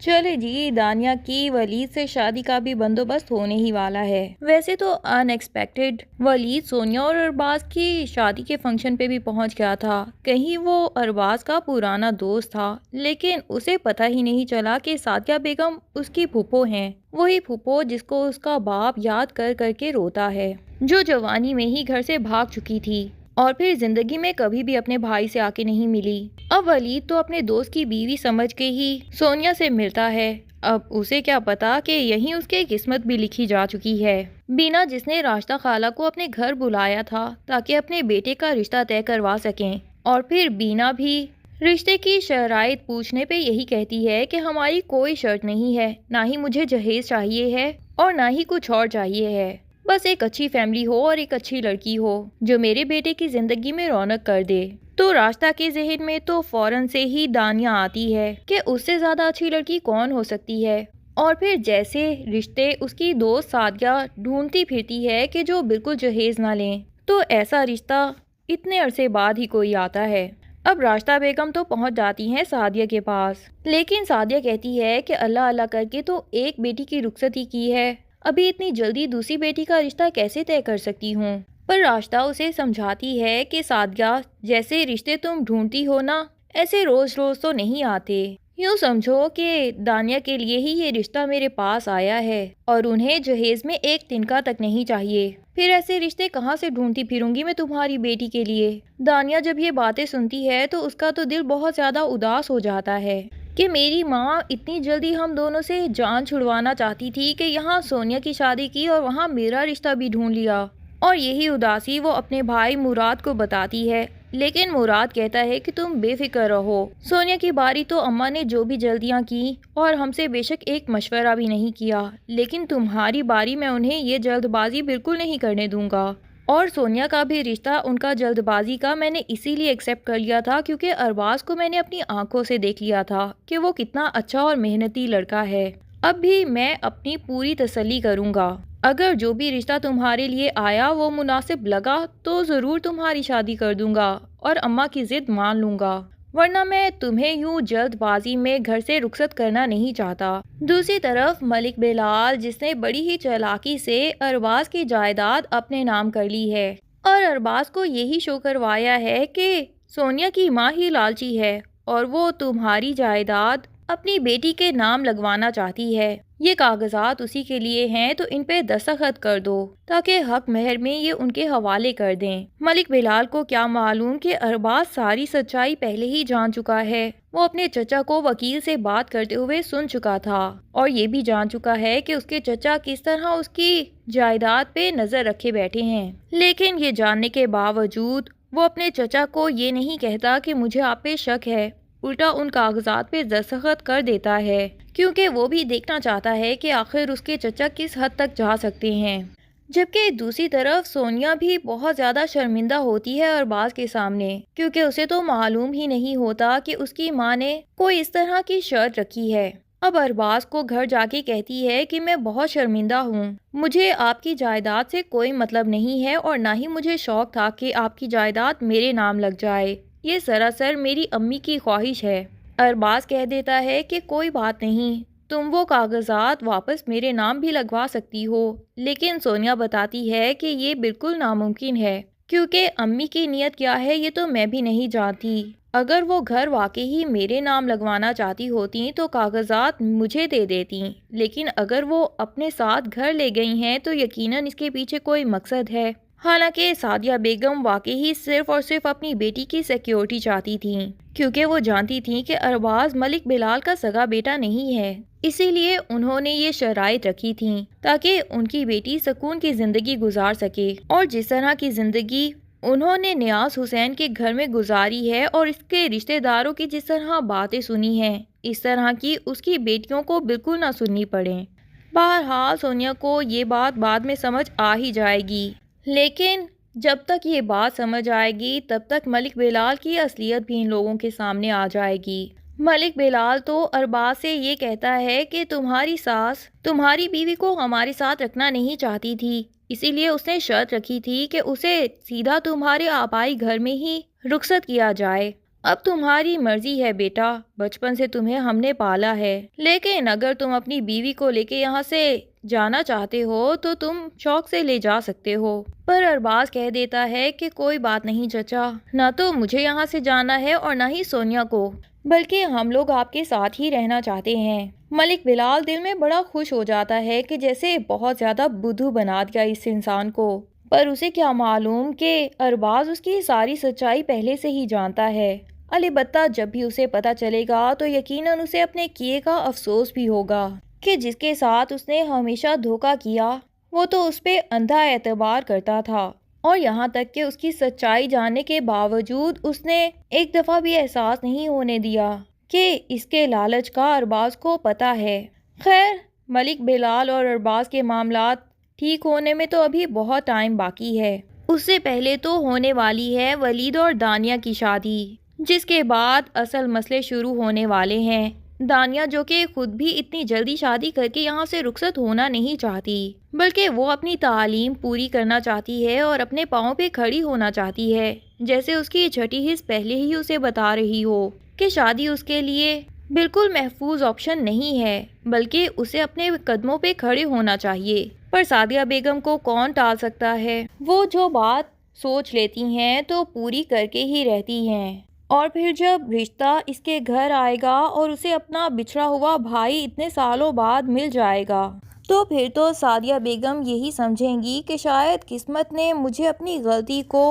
چلے جی، دانیہ کی ولید سے شادی کا بھی بندوبست ہونے ہی والا ہے۔ ویسے تو ان ایکسپیکٹڈ ولید سونیا اور ارباز کی شادی کے فنکشن پہ بھی پہنچ گیا تھا۔ کہیں وہ ارباز کا پرانا دوست تھا، لیکن اسے پتہ ہی نہیں چلا کہ سعدیہ بیگم اس کی پھوپھو ہیں، وہی پھوپھو جس کو اس کا باپ یاد کر کر کے روتا ہے، جو جوانی میں ہی گھر سے بھاگ چکی تھی اور پھر زندگی میں کبھی بھی اپنے بھائی سے آ کے نہیں ملی۔ اب ولید تو اپنے دوست کی بیوی سمجھ کے ہی سونیا سے ملتا ہے۔ اب اسے کیا پتا کہ یہیں اس کی قسمت بھی لکھی جا چکی ہے۔ بینا جس نے راشدہ خالہ کو اپنے گھر بلایا تھا تاکہ اپنے بیٹے کا رشتہ طے کروا سکیں، اور پھر بینا بھی رشتے کی شرائط پوچھنے پہ یہی کہتی ہے کہ ہماری کوئی شرط نہیں ہے، نہ ہی مجھے جہیز چاہیے ہے اور نہ ہی کچھ اور چاہیے ہے، بس ایک اچھی فیملی ہو اور ایک اچھی لڑکی ہو جو میرے بیٹے کی زندگی میں رونق کر دے۔ تو راشدہ کے ذہن میں تو فوراً سے ہی دانیہ آتی ہے کہ اس سے زیادہ اچھی لڑکی کون ہو سکتی ہے، اور پھر جیسے رشتے اس کی دوست سعدیہ ڈھونڈتی پھرتی ہے کہ جو بالکل جہیز نہ لیں، تو ایسا رشتہ اتنے عرصے بعد ہی کوئی آتا ہے۔ اب راشدہ بیگم تو پہنچ جاتی ہیں سعدیہ کے پاس، لیکن سعدیہ کہتی ہے کہ اللہ اللہ کر کے تو ایک بیٹی کی رخصتی کی ہے، ابھی اتنی جلدی دوسری بیٹی کا رشتہ کیسے طے کر سکتی ہوں؟ پر راشدہ اسے سمجھاتی ہے کہ سعدیہ، جیسے رشتے تم ڈھونڈتی ہو نا، ایسے روز روز تو نہیں آتے، یوں سمجھو کہ دانیہ کے لیے ہی یہ رشتہ میرے پاس آیا ہے اور انہیں جہیز میں ایک تنکا تک نہیں چاہیے، پھر ایسے رشتے کہاں سے ڈھونڈتی پھروں گی میں تمہاری بیٹی کے لیے۔ دانیہ جب یہ باتیں سنتی ہے تو اس کا تو دل بہت زیادہ اداس ہو جاتا ہے کہ میری ماں اتنی جلدی ہم دونوں سے جان چھڑوانا چاہتی تھی کہ یہاں سونیا کی شادی کی اور وہاں میرا رشتہ بھی ڈھونڈ لیا، اور یہی اداسی وہ اپنے بھائی مراد کو بتاتی ہے، لیکن مراد کہتا ہے کہ تم بے فکر رہو، سونیا کی باری تو اماں نے جو بھی جلدیاں کی اور ہم سے بے شک ایک مشورہ بھی نہیں کیا، لیکن تمہاری باری میں انہیں یہ جلد بازی بالکل نہیں کرنے دوں گا، اور سونیا کا بھی رشتہ ان کا جلد بازی کا میں نے اسی لیے ایکسیپٹ کر لیا تھا کیونکہ ارباز کو میں نے اپنی آنکھوں سے دیکھ لیا تھا کہ وہ کتنا اچھا اور محنتی لڑکا ہے۔ اب بھی میں اپنی پوری تسلی کروں گا، اگر جو بھی رشتہ تمہارے لیے آیا وہ مناسب لگا تو ضرور تمہاری شادی کر دوں گا اور اماں کی ضد مان لوں گا، ورنہ میں تمہیں یوں جلد بازی میں گھر سے رخصت کرنا نہیں چاہتا۔ دوسری طرف ملک بلال، جس نے بڑی ہی چالاکی سے ارباز کی جائیداد اپنے نام کر لی ہے اور ارباز کو یہی شو کروایا ہے کہ سونیا کی ماں ہی لالچی ہے اور وہ تمہاری جائیداد اپنی بیٹی کے نام لگوانا چاہتی ہے، یہ کاغذات اسی کے لیے ہیں تو ان پہ دستخط کر دو تاکہ حق مہر میں یہ ان کے حوالے کر دیں۔ ملک بلال کو کیا معلوم کہ ارباز ساری سچائی پہلے ہی جان چکا ہے، وہ اپنے چچا کو وکیل سے بات کرتے ہوئے سن چکا تھا اور یہ بھی جان چکا ہے کہ اس کے چچا کس طرح اس کی جائیداد پہ نظر رکھے بیٹھے ہیں، لیکن یہ جاننے کے باوجود وہ اپنے چچا کو یہ نہیں کہتا کہ مجھے آپ پہ شک ہے، الٹا ان کاغذات پہ دستخط کر دیتا ہے کیونکہ وہ بھی دیکھنا چاہتا ہے کہ آخر اس کے چچا کس حد تک جا سکتے ہیں۔ جبکہ دوسری طرف سونیا بھی بہت زیادہ شرمندہ ہوتی ہے ارباز کے سامنے، کیونکہ اسے تو معلوم ہی نہیں ہوتا کہ اس کی ماں نے کوئی اس طرح کی شرط رکھی ہے۔ اب ارباز کو گھر جا کے کہتی ہے کہ میں بہت شرمندہ ہوں، مجھے آپ کی جائیداد سے کوئی مطلب نہیں ہے اور نہ ہی مجھے شوق تھا کہ آپ کی جائیداد میرے نام لگ جائے، یہ سراسر میری امی کی خواہش ہے۔ ارباز کہہ دیتا ہے کہ کوئی بات نہیں، تم وہ کاغذات واپس میرے نام بھی لگوا سکتی ہو، لیکن سونیا بتاتی ہے کہ یہ بالکل ناممکن ہے کیونکہ امی کی نیت کیا ہے یہ تو میں بھی نہیں جانتی، اگر وہ گھر واقعی ہی میرے نام لگوانا چاہتی ہوتی تو کاغذات مجھے دے دیتی، لیکن اگر وہ اپنے ساتھ گھر لے گئی ہیں تو یقیناً اس کے پیچھے کوئی مقصد ہے۔ حالانکہ سعدیہ بیگم واقعی ہی صرف اور صرف اپنی بیٹی کی سیکیورٹی چاہتی تھیں کیونکہ وہ جانتی تھیں کہ ارباز ملک بلال کا سگا بیٹا نہیں ہے، اسی لیے انہوں نے یہ شرائط رکھی تھیں تاکہ ان کی بیٹی سکون کی زندگی گزار سکے، اور جس طرح کی زندگی انہوں نے نیاز حسین کے گھر میں گزاری ہے اور اس کے رشتہ داروں کی جس طرح باتیں سنی ہیں، اس طرح کی اس کی بیٹیوں کو بالکل نہ سننی پڑیں۔ بہرحال سونیا کو یہ بات بعد میں سمجھ آ ہی جائے گی، لیکن جب تک یہ بات سمجھ آئے گی تب تک ملک بلال کی اصلیت بھی ان لوگوں کے سامنے آ جائے گی۔ ملک بلال تو ارباز سے یہ کہتا ہے کہ تمہاری ساس تمہاری بیوی کو ہمارے ساتھ رکھنا نہیں چاہتی تھی، اسی لیے اس نے شرط رکھی تھی کہ اسے سیدھا تمہارے آبائی گھر میں ہی رخصت کیا جائے۔ اب تمہاری مرضی ہے بیٹا، بچپن سے تمہیں ہم نے پالا ہے، لیکن اگر تم اپنی بیوی کو لے کے یہاں سے جانا چاہتے ہو تو تم شوق سے لے جا سکتے ہو۔ پر ارباز کہہ دیتا ہے کہ کوئی بات نہیں چچا، نہ تو مجھے یہاں سے جانا ہے اور نہ ہی سونیا کو، بلکہ ہم لوگ آپ کے ساتھ ہی رہنا چاہتے ہیں۔ ملک بلال دل میں بڑا خوش ہو جاتا ہے کہ جیسے بہت زیادہ بدھو بنا دیا اس انسان کو، پر اسے کیا معلوم کہ ارباز اس کی ساری سچائی پہلے سے ہی جانتا ہے۔ البتہ جب بھی اسے پتہ چلے گا تو یقیناً اسے اپنے کیے کا افسوس بھی ہوگا کہ جس کے ساتھ اس نے ہمیشہ دھوکہ کیا وہ تو اس پہ اندھا اعتبار کرتا تھا، اور یہاں تک کہ اس کی سچائی جاننے کے باوجود اس نے ایک دفعہ بھی احساس نہیں ہونے دیا کہ اس کے لالچ کا ارباز کو پتہ ہے۔ خیر، ملک بلال اور ارباز کے معاملات ٹھیک ہونے میں تو ابھی بہت ٹائم باقی ہے۔ اس سے پہلے تو ہونے والی ہے ولید اور دانیہ کی شادی، جس کے بعد اصل مسئلے شروع ہونے والے ہیں۔ دانیہ جو کہ خود بھی اتنی جلدی شادی کر کے یہاں سے رخصت ہونا نہیں چاہتی، بلکہ وہ اپنی تعلیم پوری کرنا چاہتی ہے اور اپنے پاؤں پہ کھڑی ہونا چاہتی ہے، جیسے اس کی چھٹی حص پہلے ہی اسے بتا رہی ہو کہ شادی اس کے لیے بالکل محفوظ آپشن نہیں ہے، بلکہ اسے اپنے قدموں پہ کھڑے ہونا چاہیے۔ پر سعدیہ بیگم کو کون ٹال سکتا ہے؟ وہ جو بات سوچ لیتی ہیں تو پوری کر کے ہی رہتی ہیں، اور پھر جب رشتہ اس کے گھر آئے گا اور اسے اپنا بچھڑا ہوا بھائی اتنے سالوں بعد مل جائے گا تو پھر تو سعدیہ بیگم یہی سمجھیں گی کہ شاید قسمت نے مجھے اپنی غلطی کو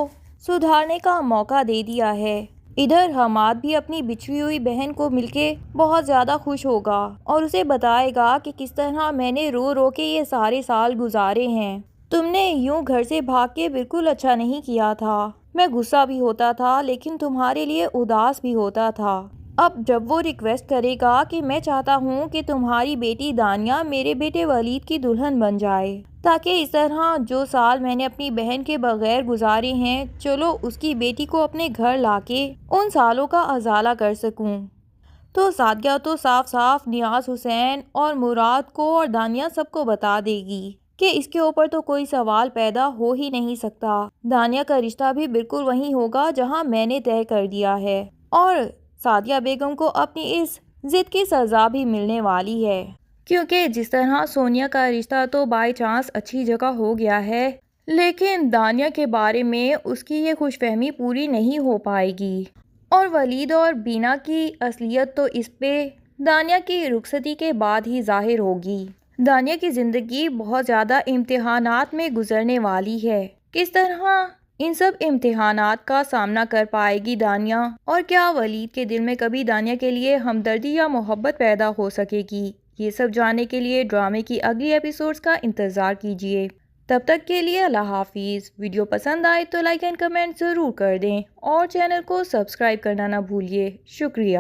سدھارنے کا موقع دے دیا ہے۔ ادھر حماد بھی اپنی بچھڑی ہوئی بہن کو مل کے بہت زیادہ خوش ہوگا اور اسے بتائے گا کہ کس طرح میں نے رو رو کے یہ سارے سال گزارے ہیں۔ تم نے یوں گھر سے بھاگ کے بالکل اچھا نہیں کیا تھا۔ میں غصہ بھی ہوتا تھا لیکن تمہارے لیے اداس بھی ہوتا تھا۔ اب جب وہ ریکویسٹ کرے گا کہ میں چاہتا ہوں کہ تمہاری بیٹی دانیہ میرے بیٹے ولید کی دلہن بن جائے، تاکہ اس طرح جو سال میں نے اپنی بہن کے بغیر گزارے ہیں چلو اس کی بیٹی کو اپنے گھر لا کے ان سالوں کا ازالہ کر سکوں، تو سعدیہ تو صاف صاف نیاز حسین اور مراد کو اور دانیہ سب کو بتا دے گی کہ اس کے اوپر تو کوئی سوال پیدا ہو ہی نہیں سکتا۔ دانیہ کا رشتہ بھی بالکل وہیں ہوگا جہاں میں نے طے کر دیا ہے، اور سعدیہ بیگم کو اپنی اس ضد کی سزا بھی ملنے والی ہے، کیونکہ جس طرح سونیا کا رشتہ تو بائی چانس اچھی جگہ ہو گیا ہے، لیکن دانیہ کے بارے میں اس کی یہ خوش فہمی پوری نہیں ہو پائے گی، اور ولید اور بینا کی اصلیت تو اس پہ دانیہ کی رخصتی کے بعد ہی ظاہر ہوگی۔ دانیہ کی زندگی بہت زیادہ امتحانات میں گزرنے والی ہے۔ کس طرح ان سب امتحانات کا سامنا کر پائے گی دانیہ، اور کیا ولید کے دل میں کبھی دانیہ کے لیے ہمدردی یا محبت پیدا ہو سکے گی؟ یہ سب جاننے کے لیے ڈرامے کی اگلی ایپیسوڈز کا انتظار کیجیے۔ تب تک کے لیے اللہ حافظ۔ ویڈیو پسند آئے تو لائک اینڈ کمنٹ ضرور کر دیں، اور چینل کو سبسکرائب کرنا نہ بھولیے۔ شکریہ۔